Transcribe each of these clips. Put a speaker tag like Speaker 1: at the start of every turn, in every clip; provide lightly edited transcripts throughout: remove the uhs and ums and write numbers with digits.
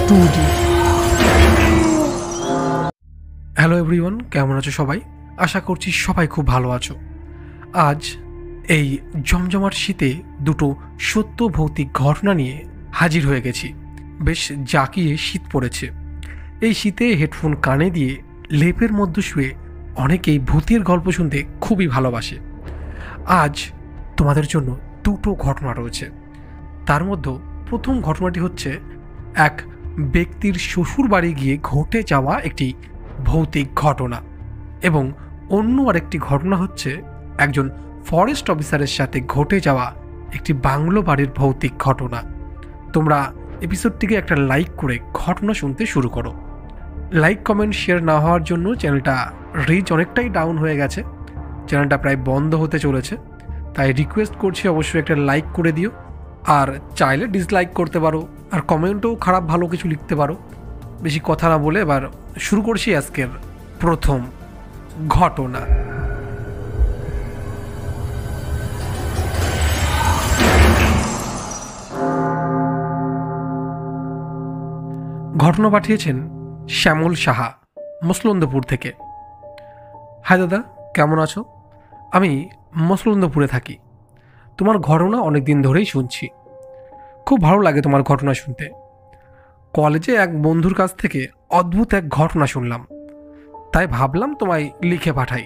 Speaker 1: 2D। Hello everyone, কেমন আছো সবাই? আশা করছি সবাই খুব ভালো আছো। আজ এই জমজমাট শীতে দুটো সত্য ভৌতিক ঘটনা নিয়ে হাজির হয়ে গেছি। বেশ জাঁকিয়ে শীত পড়েছে। এই শীতে হেডফোন কানে দিয়ে লেপের মধ্যে শুয়ে অনেকেই ভূতের গল্প শুনতে খুবই ভালোবাসে। আজ তোমাদের জন্য দুটো ঘটনা রয়েছে। তার মধ্যে প্রথম ঘটনাটি হচ্ছে এক ব্যক্তির শ্বশুর বাড়ি গিয়ে ঘটে যাওয়া একটি ভৌতিক ঘটনা, এবং অন্য আরেকটি ঘটনা হচ্ছে একজন ফরেস্ট অফিসারের সাথে ঘটে যাওয়া একটি বাংলো বাড়ির ভৌতিক ঘটনা। তোমরা এপিসোডটিকে একটা লাইক করে ঘটনা শুনতে শুরু করো। লাইক কমেন্ট শেয়ার না হওয়ার জন্য চ্যানেলটা রিচ অনেকটাই ডাউন হয়ে গেছে, চ্যানেলটা প্রায় বন্ধ হতে চলেছে। তাই রিকোয়েস্ট করছি অবশ্যই একটা লাইক করে দিও, আর চাইলে ডিসলাইক করতে পারো, আর কমেন্টও খারাপ ভালো কিছু লিখতে পারো। বেশি কথা না বলে এবার শুরু করছি আজকের প্রথম ঘটনা। ঘটনা পাঠিয়েছেন শ্যামল সাহা, মসলন্দপুর থেকে। হাই দাদা, কেমন আছো? আমি মসলন্দপুরে থাকি। তোমার ঘটনা অনেক দিন ধরেই শুনছি, খুব ভালো লাগে তোমার ঘটনা শুনতে। কলেজে এক বন্ধুর কাছ থেকে অদ্ভুত এক ঘটনা শুনলাম, তাই ভাবলাম তোমায় লিখে পাঠাই।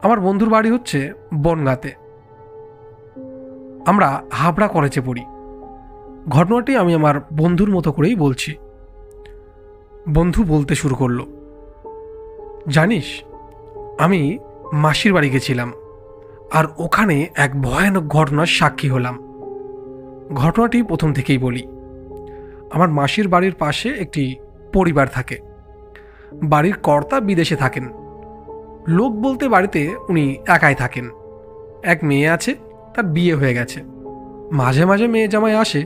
Speaker 1: আমার বন্ধুর বাড়ি হচ্ছে বনগাঁতে, আমরা হাবড়া কলেজে পড়ি। ঘটনাটি আমি আমার বন্ধুর মতো করেই বলছি। বন্ধু বলতে শুরু করলো, জানিস, আমি মাসির বাড়ি গেছিলাম, আর ওখানে এক ভয়ানক ঘটনার সাক্ষী হলাম। ঘটনাটি প্রথম থেকেই বলি। আমার মাসির বাড়ির পাশে একটি পরিবার থাকে। বাড়ির কর্তা বিদেশে থাকেন। লোক বলতে বাড়িতে উনি একাই থাকেন। এক মেয়ে আছে, তার বিয়ে হয়ে গেছে। মাঝে মাঝে মেয়ে জামাই আসে,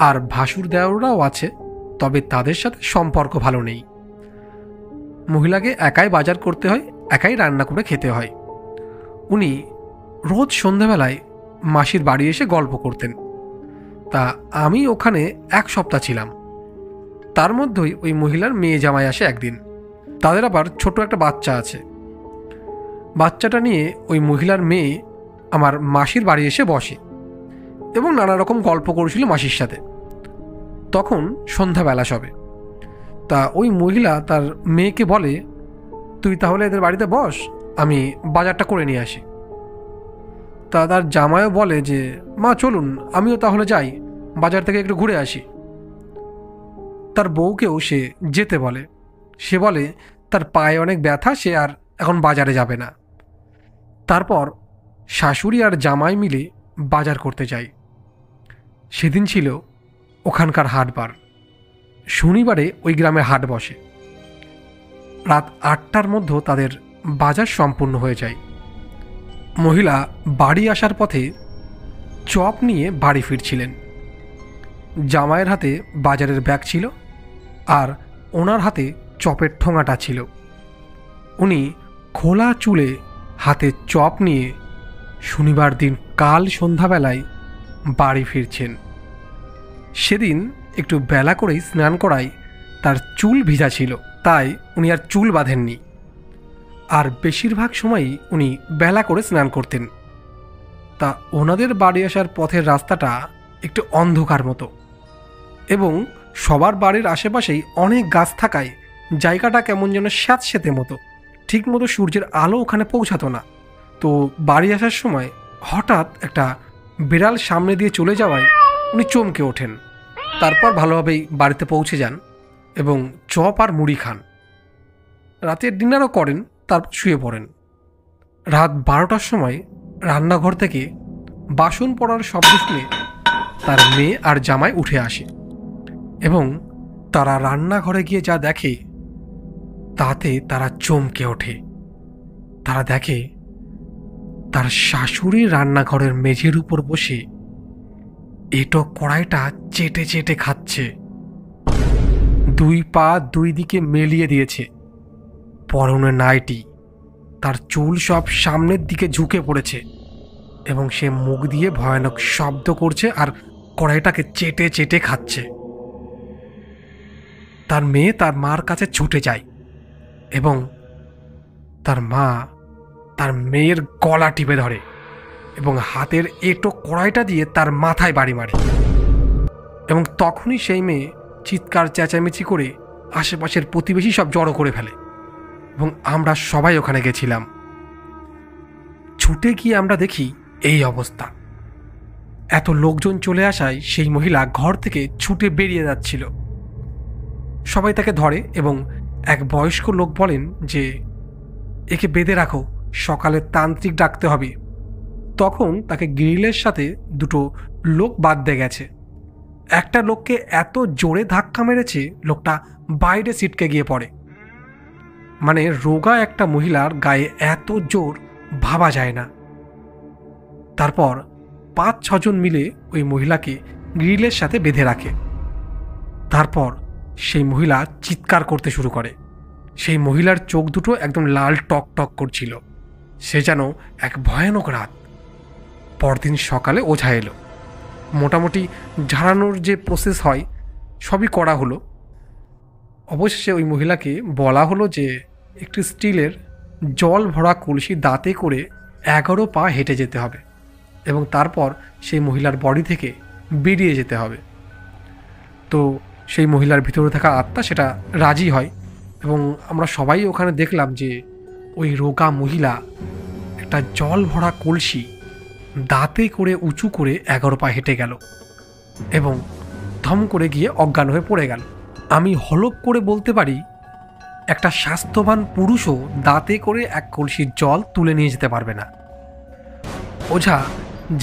Speaker 1: আর ভাসুর দেওরাও আছে, তবে তাদের সাথে সম্পর্ক ভালো নেই। মহিলাকে একাই বাজার করতে হয়, একাই রান্না করে খেতে হয়। উনি রোজ সন্ধ্যাবেলায় মাসির বাড়ি এসে গল্প করতেন। তা আমি ওখানে এক সপ্তাহ ছিলাম। তার মধ্যেই ওই মহিলার মেয়ে জামাই আসে একদিন। তাদের আবার ছোট একটা বাচ্চা আছে। বাচ্চাটা নিয়ে ওই মহিলার মেয়ে আমার মাসির বাড়ি এসে বসে এবং নানা রকম গল্প করেছিল মাসির সাথে। তখন সন্ধ্যাবেলা সবে। তা ওই মহিলা তার মেয়েকে বলে, তুই তাহলে এদের বাড়িতে বস, আমি বাজারটা করে নিয়ে আসি। তা তার জামাইও বলে যে, মা চলুন, আমিও তাহলে যাই, বাজার থেকে একটু ঘুরে আসি। তার বউকেও সে যেতে বলে। সে বলে তার পায়ে অনেক ব্যথা, সে আর এখন বাজারে যাবে না। তারপর শাশুড়ি আর জামাই মিলে বাজার করতে যায়। সেদিন ছিল ওখানকার হাটবার। শনিবারে ওই গ্রামে হাট বসে। রাত 8টার মধ্যে তাদের বাজার সম্পূর্ণ হয়ে যায়। মহিলা বাড়ি আসার পথে চপ নিয়ে বাড়ি ফিরছিলেন। জামাইয়ের হাতে বাজারের ব্যাগ ছিল, আর ওনার হাতে চপের ঠোঙাটা ছিল। উনি খোলা চুলে হাতে চপ নিয়ে শনিবার দিন কাল সন্ধ্যাবেলায় বাড়ি ফিরছেন। সেদিন একটু বেলা করেই স্নান করায় তার চুল ভিজা ছিল, তাই উনি আর চুল বাঁধেননি। আর বেশিরভাগ সময়ই উনি বেলা করে স্নান করতেন। তা ওনাদের বাড়ি আসার পথের রাস্তাটা একটু অন্ধকার মতো, এবং সবার বাড়ির আশেপাশেই অনেক গাছ থাকায় জায়গাটা কেমন যেন স্যাঁতস্যাঁতে মতো, ঠিক মতো সূর্যের আলো ওখানে পৌঁছাতো না। তো বাড়ি আসার সময় হঠাৎ একটা বিড়াল সামনে দিয়ে চলে যাওয়ায় উনি চমকে ওঠেন। তারপর ভালোভাবেই বাড়িতে পৌঁছে যান এবং চপ আর মুড়ি খান। রাতের ডিনারও করেন, তারপর শুয়ে পড়েন। রাত 12টার সময় রান্নাঘর থেকে বাসন পড়ার শব্দ শুনে তার মেয়ে আর জামাই উঠে আসে, এবং তারা রান্নাঘরে গিয়ে যা দেখে তাতে তারা চমকে ওঠে। তারা দেখে তার শাশুড়ি রান্নাঘরের মেঝের উপর বসে এঁটো কড়াইটা চেটে চেটে খাচ্ছে। 2 পা 2 দিকে মেলিয়ে দিয়েছে, পরনে নাইটি, তার চুল সব সামনের দিকে ঝুঁকে পড়েছে, এবং সে মুখ দিয়ে ভয়ানক শব্দ করছে আর কড়াইটাকে চেটে চেটে খাচ্ছে। তার মেয়ে তার মার কাছে ছুটে যায় এবং তার মা তার মেয়ের গলা টিপে ধরে এবং হাতের এঁটো কড়াইটা দিয়ে তার মাথায় বাড়ি মারে। এবং তখনই সেই মেয়ে চিৎকার চেঁচামেচি করে আশেপাশের প্রতিবেশী সব জড়ো করে ফেলে এবং আমরা সবাই ওখানে গেছিলাম। ছুটে গিয়ে আমরা দেখি এই অবস্থা। এত লোকজন চলে আসায় সেই মহিলা ঘর থেকে ছুটে বেরিয়ে যাচ্ছিল। সবাই তাকে ধরে এবং এক বয়স্ক লোক বলেন যে একে বেঁধে রাখো, সকালে তান্ত্রিক ডাকতে হবে। তখন তাকে গ্রিলের সাথে দুটো লোক বাঁধতে গেছে। একটা লোককে এত জোরে ধাক্কা মেরেছে লোকটা বাইরে ছিটকে গিয়ে পড়ে। মানে রোগা একটা মহিলার গায়ে এত জোর ভাবা যায় না। তারপর 5-6 জন মিলে ওই মহিলাকে গ্রিলের সাথে বেঁধে রাখে। তারপর সেই মহিলা চিৎকার করতে শুরু করে। সেই মহিলার চোখ দুটো একদম লাল টক টক করছিল। সে যেন এক ভয়ানক রাত। পরদিন সকালে ওঝা এলো। মোটামুটি ঝাড়ানোর যে প্রসেস হয় সবই করা হলো। অবশেষে ওই মহিলাকে বলা হলো যে একটি স্টিলের জল ভরা কলসি দাঁতে করে 11 পা হেঁটে যেতে হবে এবং তারপর সেই মহিলার বডি থেকে বেরিয়ে যেতে হবে। তো সেই মহিলার ভিতরে থাকা আত্মা সেটা রাজি হয় এবং আমরা সবাই ওখানে দেখলাম যে ওই রোগা মহিলা একটা জল ভরা কলসি দাঁতে করে উঁচু করে 11 পা হেঁটে গেল এবং ধম করে গিয়ে অজ্ঞান হয়ে পড়ে গেল। আমি হলপ করে বলতে পারি একটা স্বাস্থ্যবান পুরুষও দাঁতে করে এক কলসি জল তুলে নিয়ে যেতে পারবে না। ওঝা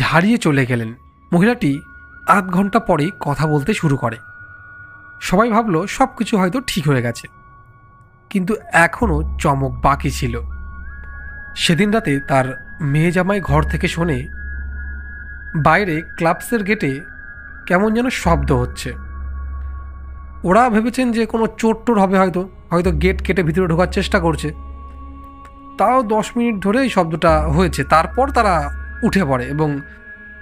Speaker 1: ঝাড়িয়ে চলে গেলেন। মহিলাটি আধ ঘন্টা পরেই কথা বলতে শুরু করে। সবাই ভাবলো সব কিছু হয়তো ঠিক হয়ে গেছে, কিন্তু এখনও চমক বাকি ছিল। সেদিন রাতে তার মেয়ে জামাই ঘর থেকে শোনে বাইরে ক্লাবসের গেটে কেমন যেন শব্দ হচ্ছে। ওরা ভেবেছেন যে কোনো চোর টোর হবে, হয়তো হয়তো গেট কেটে ভিতরে ঢোকার চেষ্টা করছে। তাও 10 মিনিট ধরে এই শব্দটা হয়েছে। তারপর তারা উঠে পড়ে এবং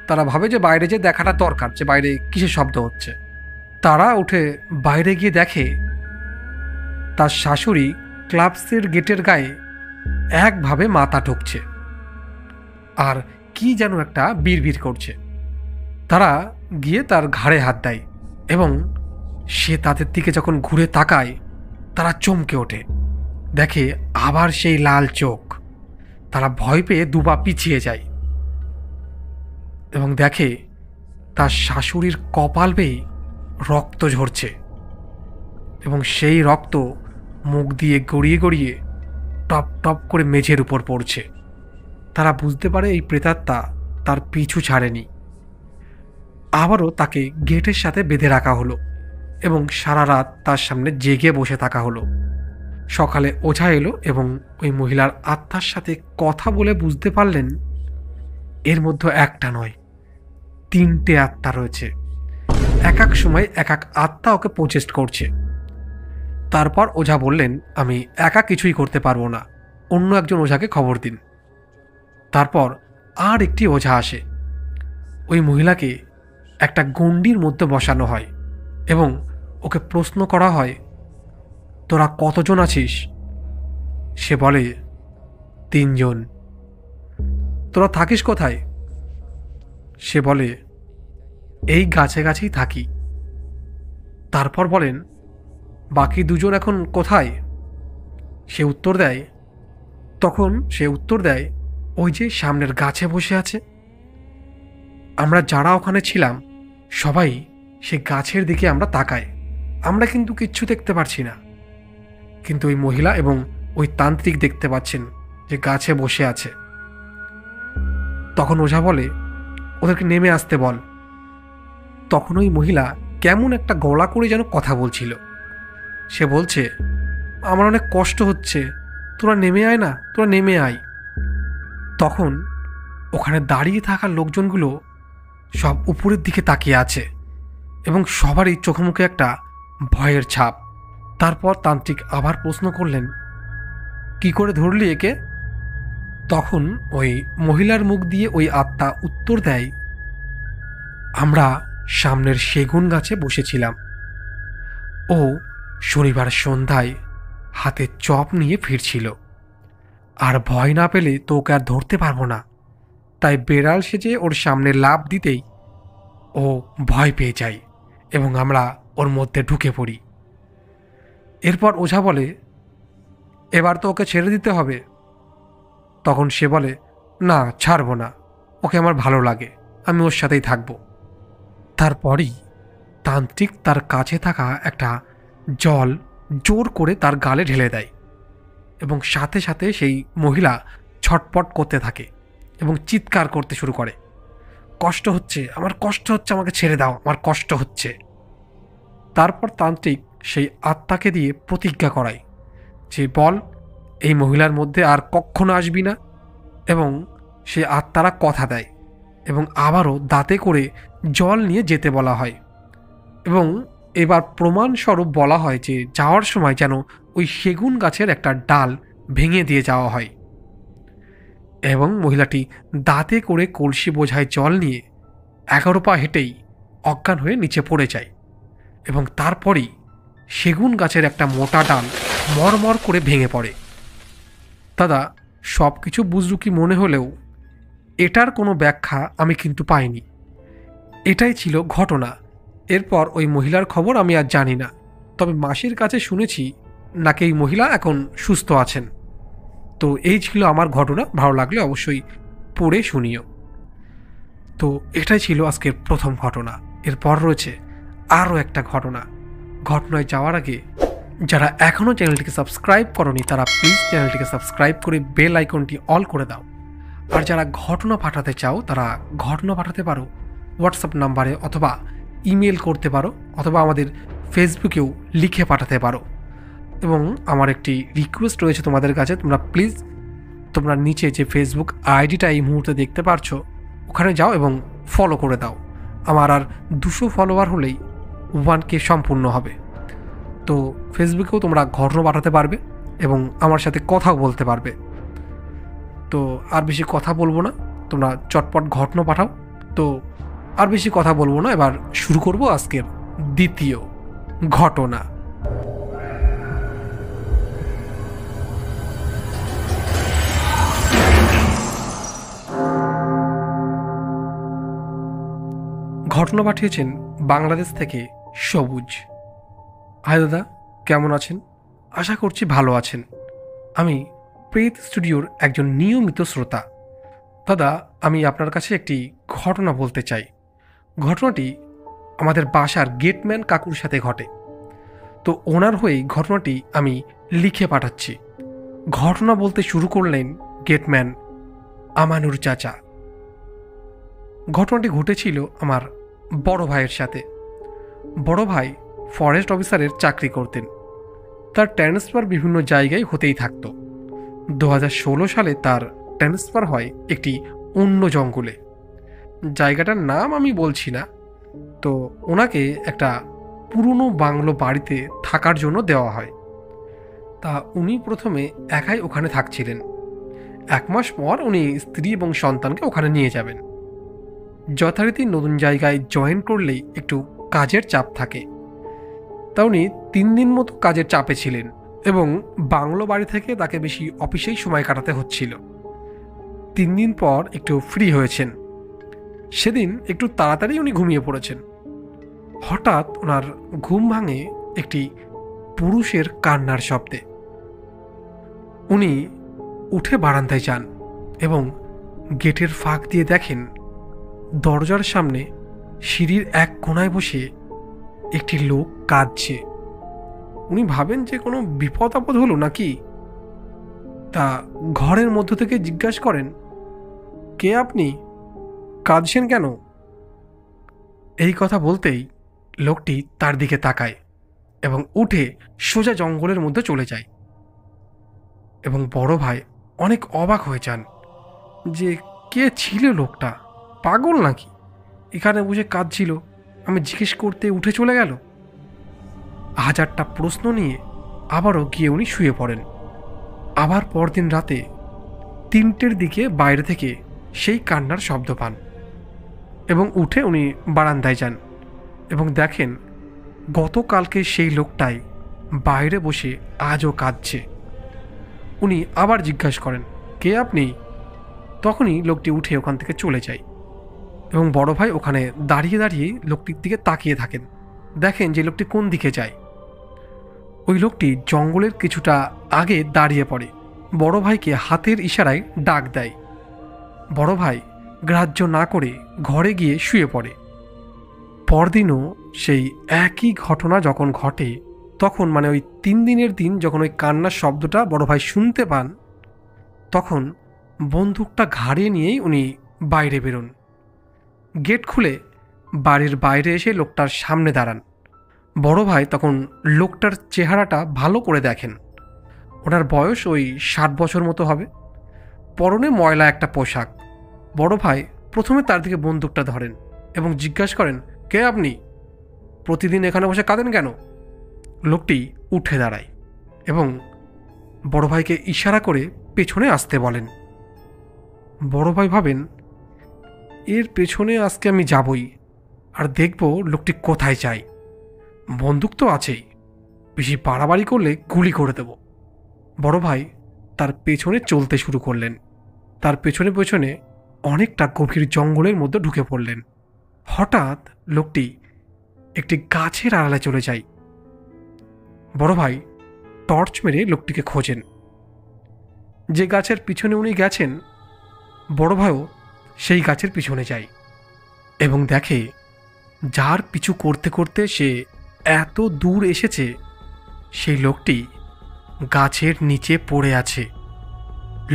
Speaker 1: তারা ভাবে যে বাইরে যে দেখাটা দরকার যে বাইরে কিসের শব্দ হচ্ছে। তারা উঠে বাইরে গিয়ে দেখে তার শাশুড়ি ক্লাবসের গেটের গায়ে একভাবে মাথা ঠুকছে আর কি যেন একটা বিড়বিড় করছে। তারা গিয়ে তার ঘাড়ে হাত দেয় এবং সে তাদের দিকে যখন ঘুরে তাকায় তারা চমকে ওঠে, দেখে আবার সেই লাল চোখ। তারা ভয় পেয়ে দুপা পিছিয়ে যায় এবং দেখে তার শাশুড়ির কপাল বেয়ে রক্ত ঝরছে এবং সেই রক্ত মুখ দিয়ে গড়িয়ে গড়িয়ে টপ টপ করে মেঝের উপর পড়ছে। তারা বুঝতে পারে এই প্রেতাত্মা তার পিছু ছাড়েনি। আবারও তাকে গেটের সাথে বেঁধে রাখা হলো এবং সারা রাত তার সামনে জেগে বসে থাকা হলো। সকালে ওঝা এলো এবং ওই মহিলার আত্মার সাথে কথা বলে বুঝতে পারলেন এর মধ্যে একটা নয়, 3টে আত্মা রয়েছে। এক এক সময় এক এক আত্মা ওকে প্রচেষ্ট করছে। তারপর ওঝা বললেন, আমি একা কিছুই করতে পারবো না, অন্য একজন ওঝাকে খবর দিন। তারপর আর একটি ওঝা আসে। ওই মহিলাকে একটা গণ্ডির মধ্যে বসানো হয় এবং ওকে প্রশ্ন করা হয়, তোরা কতজন আছিস? সে বলে, 3 জন। তোরা থাকিস কোথায়? সে বলে, এই গাছে গাছেই থাকি। তারপর বলেন, বাকি 2 জন এখন কোথায়? সে উত্তর দেয়, ওই যে সামনের গাছে বসে আছে। আমরা যারা ওখানে ছিলাম সবাই সে গাছের দিকে আমরা তাকাই, আমরা কিন্তু কিচ্ছু দেখতে পারছি না, কিন্তু ওই মহিলা এবং ওই তান্ত্রিক দেখতে পাচ্ছেন যে গাছে বসে আছে। তখন ওঝা বলে, ওদেরকে নেমে আসতে বল। তখন ওই মহিলা কেমন একটা গলা করে যেন কথা বলছিল। সে বলছে, আমার অনেক কষ্ট হচ্ছে, তোরা নেমে আয় না, তোরা নেমে আয়। তখন ওখানে দাঁড়িয়ে থাকা লোকজনগুলো সব উপরের দিকে তাকিয়ে আছে এবং সবারই চোখে মুখে একটা ভয়ের ছাপ। তারপর তান্ত্রিক আবার প্রশ্ন করলেন, কি করে ধরলি একে? তখন ওই মহিলার মুখ দিয়ে ওই আত্মা উত্তর দেয়, আমরা সামনের সেগুন গাছে বসেছিলাম। ও শনিবার সন্ধ্যায় হাতে চপ নিয়ে ফিরছিল। আর ভয় না পেলে তো ওকে আর ধরতে পারবো না, তাই বেড়াল সেজে ওর সামনে লাফ দিতেই ও ভয় পেয়ে যায় এবং আমরা ওর মধ্যে ঢুকে পড়ি। এরপর ওঝা বলে, এবার তো ওকে ছেড়ে দিতে হবে। তখন সে বলে, না, ছাড়বো না, ওকে আমার ভালো লাগে, আমি ওর সাথেই থাকব। তারপরই তান্ত্রিক তার কাছে থাকা একটা জল জোর করে তার গালে ঢেলে দেয় এবং সাথে সাথে সেই মহিলা ছটপট করতে থাকে এবং চিৎকার করতে শুরু করে, কষ্ট হচ্ছে, আমার কষ্ট হচ্ছে, আমাকে ছেড়ে দাও, আমার কষ্ট হচ্ছে। তারপর তান্ত্রিক সেই আত্মাকে দিয়ে প্রতিজ্ঞা করায় যে বল এই মহিলার মধ্যে আর কখনো আসবি না, এবং সে আত্মারা কথা দেয় এবং আবারও দাঁতে করে জল নিয়ে যেতে বলা হয় এবং এবার প্রমাণস্বরূপ বলা হয় যে যাওয়ার সময় যেন ওই সেগুন গাছের একটা ডাল ভেঙে দিয়ে যাওয়া হয়। এবং মহিলাটি দাঁতে করে কলসি বোঝায় জল নিয়ে 11 পা হেঁটেই অজ্ঞান হয়ে নিচে পড়ে যায় এবং তারপরেই সেগুন গাছের একটা মোটা ডাল মরমর করে ভেঙে পড়ে। দাদা, সব কিছু বুজরুকি মনে হলেও এটার কোনো ব্যাখ্যা আমি কিন্তু পাইনি। এটাই ছিল ঘটনা। এরপর ওই মহিলার খবর আমি আর জানি না, তবে মাসির কাছে শুনেছি নাকি এই মহিলা এখন সুস্থ আছেন। তো এই ছিল আমার ঘটনা। ভালো লাগলে অবশ্যই পড়ে শুনিও। তো এটাই ছিল আজকের প্রথম ঘটনা। এরপর রয়েছে আরও একটা ঘটনা। ঘটনায় যাওয়ার আগে যারা এখনও চ্যানেলটিকে সাবস্ক্রাইব করনি তারা প্লিজ চ্যানেলটিকে সাবস্ক্রাইব করে বেল আইকনটি অল করে দাও। আর যারা ঘটনা পাঠাতে চাও তারা ঘটনা পাঠাতে পারো হোয়াটসঅ্যাপ নাম্বারে, অথবা ইমেল করতে পারো, অথবা আমাদের ফেসবুকেও লিখে পাঠাতে পারো। এবং আমার একটি রিকোয়েস্ট রয়েছে তোমাদের কাছে, তোমরা নিচে যে ফেসবুক আইডিটা এই মুহূর্তে দেখতে পারছো ওখানে যাও এবং ফলো করে দাও। আমার আর 200 ফলোয়ার হলেই 1K সম্পূর্ণ হবে। তো ফেসবুকেও তোমরা ঘটনা পাঠাতে পারবে এবং আমার সাথে কথাও বলতে পারবে। তো আর বেশি কথা বলবো না, তোমরা চটপট ঘটনা পাঠাও। তো আর বেশি কথা বলবো না, এবার শুরু করব আজকের দ্বিতীয় ঘটনা। ঘটনা পাঠিয়েছেন বাংলাদেশ থেকে সবুজ। হাই দাদা, কেমন আছেন? আশা করছি ভালো আছেন। আমি প্রেত স্টুডিওর একজন নিয়মিত শ্রোতা। দাদা, আমি আপনার কাছে একটি ঘটনা বলতে চাই। ঘটনাটি আমাদের বাসার গেটম্যান কাকুর সাথে ঘটে। তো ওনার হয়েই ঘটনাটি আমি লিখে পাঠাচ্ছি। ঘটনা বলতে শুরু করলেন গেটম্যান আমানুর চাচা। ঘটনাটি ঘটেছিল আমার বড় ভাইয়ের সাথে। বড় ভাই ফরেস্ট অফিসারের চাকরি করতেন। তার ট্রান্সফার বিভিন্ন জায়গায় হতেই থাকত। 2016 সালে তার ট্রান্সফার হয় একটি অন্য জঙ্গলে। জায়গাটার নাম আমি বলছি না। তো ওনাকে একটা পুরনো বাংলো বাড়িতে থাকার জন্য দেওয়া হয়। তা উনি প্রথমে একাই ওখানে থাকছিলেন। 1 মাস পর উনি স্ত্রী এবং সন্তানকে ওখানে নিয়ে যাবেন। যথারীতি নতুন জায়গায় জয়েন করলেই একটু কাজের চাপ থাকে। তা উনি 3 দিন মতো কাজের চাপে ছিলেন এবং বাংলো বাড়ি থেকে তাকে বেশি অফিসেই সময় কাটাতে হচ্ছিল। 3 দিন পর একটু ফ্রি হয়েছেন। সেদিন একটু তাড়াতাড়ি উনি ঘুমিয়ে পড়েছেন। হঠাৎ ওনার ঘুম ভাঙে একটি পুরুষের কান্নার শব্দে। উনি উঠে বারান্দায় যান এবং গেটের ফাঁক দিয়ে দেখেন দরজার সামনে সিঁড়ির এক কোণায় বসে একটি লোক কাঁদছে। উনি ভাবেন যে কোনো বিপদ আপদ হলো নাকি। তা ঘরের মধ্য থেকে জিজ্ঞাসা করেন, কে আপনি, কাঁদছেন কেন? এই কথা বলতেই লোকটি তার দিকে তাকায় এবং উঠে সোজা জঙ্গলের মধ্যে চলে যায়। এবং বড় ভাই অনেক অবাক হয়ে যান যে কে ছিল লোকটা, পাগল নাকি, এখানে বসে কাঁদছিল, আমি জিজ্ঞেস করতে উঠে চলে গেল। 1000টা প্রশ্ন নিয়ে আবারও গিয়ে উনি শুয়ে পড়েন। আবার পরদিন রাতে 3টের দিকে বাইরে থেকে সেই কান্নার শব্দ পান এবং উঠে উনি বারান্দায় যান এবং দেখেন গতকালকে সেই লোকটাই বাইরে বসে আজও কাঁদছে। উনি আবার জিজ্ঞাসা করেন, কে আপনি? তখনই লোকটি উঠে ওখান থেকে চলে যায় এবং বড় ভাই ওখানে দাঁড়িয়ে দাঁড়িয়ে লোকটির দিকে তাকিয়ে থাকেন। দেখেন যে লোকটি কোন দিকে যায়। ওই লোকটি জঙ্গলের কিছুটা আগে দাঁড়িয়ে পড়ে, বড় ভাইকে হাতের ইশারায় ডাক দেয়। বড় ভাই গ্রাহ্য না করে ঘরে গিয়ে শুয়ে পড়ে। পরদিনও সেই একই ঘটনা যখন ঘটে, তখন মানে ওই 3 দিনের দিন যখন ওই কান্নার শব্দটা বড় ভাই শুনতে পান, তখন বন্দুকটা ঘাড়ে নিয়েই উনি বাইরে বেরোন। গেট খুলে বাড়ির বাইরে এসে লোকটার সামনে দাঁড়ান। বড় ভাই তখন লোকটার চেহারাটা ভালো করে দেখেন। ওনার বয়স ওই 60 বছর মতো হবে, পরনে ময়লা একটা পোশাক। বড় ভাই প্রথমে তার দিকে বন্দুকটা ধরেন এবং জিজ্ঞাসা করেন, কে আপনি? প্রতিদিন এখানে বসে কাঁদেন কেন? লোকটি উঠে দাঁড়ায় এবং বড় ভাইকে ইশারা করে পেছনে আসতে বলেন। বড় ভাই ভাবেন, এর পেছনে আজকে আমি যাবই, আর দেখব লোকটি কোথায় যায়। বন্দুক তো আছেই, বেশি বাড়াবাড়ি করলে গুলি করে দেব। বড় ভাই তার পেছনে চলতে শুরু করলেন। তার পেছনে পেছনে অনেকটা গভীর জঙ্গলের মধ্যে ঢুকে পড়লেন। হঠাৎ লোকটি একটি গাছের আড়ালে চলে যায়। বড় ভাই টর্চ মেরে লোকটিকে খোঁজেন। যে গাছের পিছনে উনি গেছেন, বড় ভাইও সেই গাছের পিছনে যায় এবং দেখে যার পিছু করতে করতে সে এত দূর এসেছে, সেই লোকটি গাছের নিচে পড়ে আছে।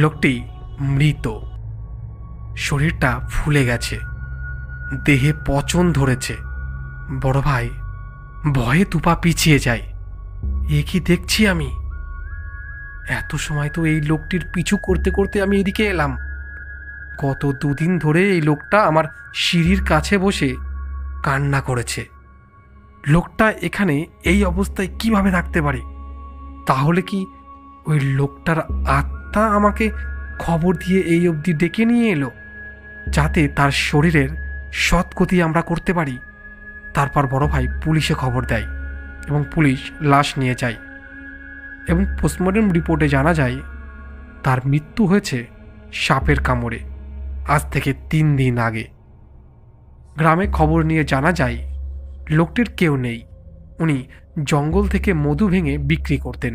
Speaker 1: লোকটি মৃত, শরীরটা ফুলে গেছে, দেহে পচন ধরেছে। বড় ভাই ভয়ে দুপা পিছিয়ে যায়। এ কি দেখছি আমি? এত সময় তো এই লোকটির পিছু করতে করতে আমি এদিকে এলাম। গত 2 দিন ধরে এই লোকটা আমার সিঁড়ির কাছে বসে কান্না করেছে। লোকটা এখানে এই অবস্থায় কিভাবে থাকতে পারে? তাহলে কি ওই লোকটার আত্মা আমাকে খবর দিয়ে এই অবধি ডেকে নিয়ে এলো, যাতে তার শরীরের সৎগতি আমরা করতে পারি? তারপর বড় ভাই পুলিশে খবর দেয় এবং পুলিশ লাশ নিয়ে যায় এবং পোস্টমর্টম রিপোর্টে জানা যায় তার মৃত্যু হয়েছে সাপের কামড়ে, আজ থেকে 3 দিন আগে। গ্রামে খবর নিয়ে জানা যায় লোকটির কেউ নেই, উনি জঙ্গল থেকে মধু ভেঙে বিক্রি করতেন।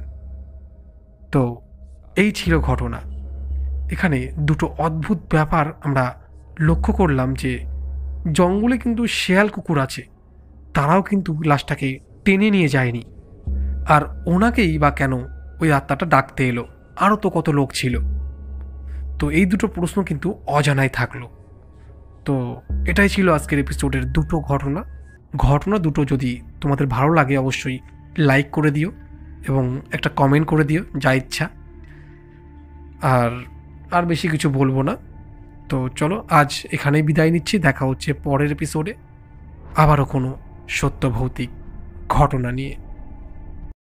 Speaker 1: তো এই ছিল ঘটনা। এখানে দুটো অদ্ভুত ব্যাপার আমরা লক্ষ্য করলাম, যে জঙ্গলে কিন্তু শেয়াল কুকুর আছে, তারাও কিন্তু লাশটাকে টেনে নিয়ে যায়নি। আর ওনাকেই বা কেন ওই আত্মাটা ডাকতে এলো? আরও তো কত লোক ছিল। তো এই দুটো প্রশ্ন কিন্তু অজানাই থাকলো। তো এটাই ছিল আজকের এপিসোডের দুটো ঘটনা দুটো যদি তোমাদের ভালো লাগে অবশ্যই লাইক করে দিও এবং একটা কমেন্ট করে দিও, যা ইচ্ছা। আর বেশি কিছু বলবো না। তো চলো আজ এখানেই বিদায় নিচ্ছি। দেখা হচ্ছে পরের এপিসোডে আবারও কোনো সত্য ভৌতিক ঘটনা নিয়ে।